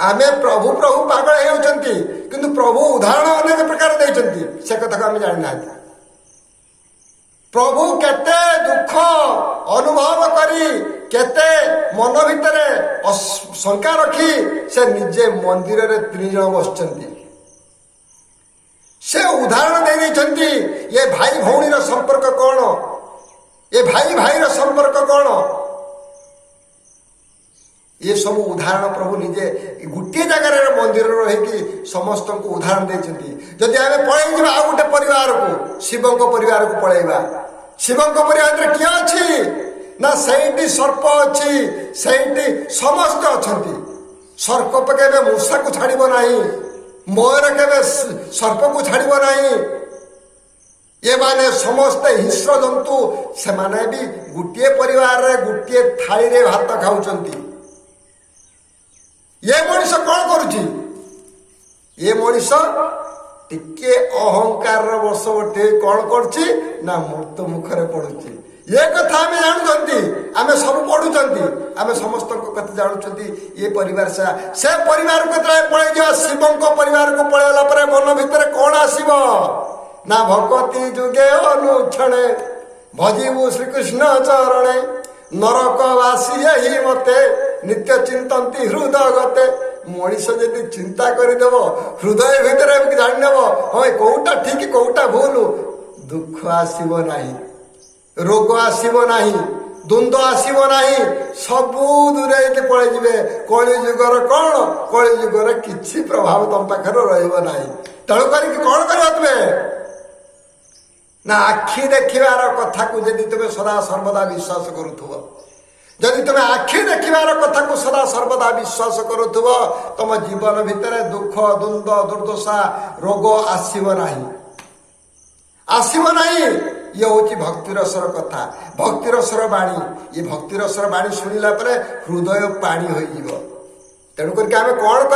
आमे प्रभु प्रभु पागल होती किंतु प्रभु उदाहरण अनेक प्रकार देते से कथा को आम जानी ना प्रभु केते दुख अनुभव करी केते मन भितर शंका रखी से निजे मंदिर रे 3 जन बसचंती से उदाहरण दे देछंती ये भाई भौणी रो संपर्क कौन ये भाई भाई रो संपर्क कौन ये सब उदाहरण प्रभु निजे गोटे जगह मंदिर रही समस्त को उदाहरण देती जदि आम पलैजा आ गोटे परिवार को शिव परिवार को पलैबा शिव परिवार किए अच्छी ना सही सर्प अच्छी सही समस्त अच्छा सर्प के मूषा को छाड़ ना मयूर के सर्प को छाड़ ना ये माने समस्त हिंस्र जंतु से माने भी गोटे परिवार गोटे थाली रे भात खाऊंट ये मनीष कौन करुची ये मनीष टिके अहंकार वर्ष गोटे कौन करुची ना मृत्यु मुखरे पड़ुची ये कथा आम जानुंट आम सब पढ़ुंट आम समस्त कथा जानुंट ये परिवार से परिवार को पलि जा शिव परिवार को पलैला मन भितर कौन आसब ना भगवती जुगे अनुक्षणे भजिबु श्रीकृष्ण चरणे नरकवासी यही मते नित्य चिंतती हृदय गते मनीष जदि चिंता करदेव हृदय भितर जाणीनब हाँ कौटा ठीक कौटा भूल दुख आसब नहीं रोग आसब नहीं द्वंद्व आसब नहीं सबू दूरे पलैजे कलिजुगर कौन कलिजुगर किसी प्रभाव तुम पाखे रहा तेणुक कौन कर तुम्हें ना आखि देखार कथा को जदि तुम्हें सदा सर्वदा विश्वास करुव जदि तुम्हें आखि देखार कथा को सदा सर्वदा विश्वास करुव तुम जीवन भितर दुख द्वंद्व दुर्दशा रोग आसब नहीं ये हूँ भक्तिरसर कथा भक्तिरसर बाणी ये भक्तिरसर बाणी शुणिला हृदय पाणी हो तेणुक आम कौन कर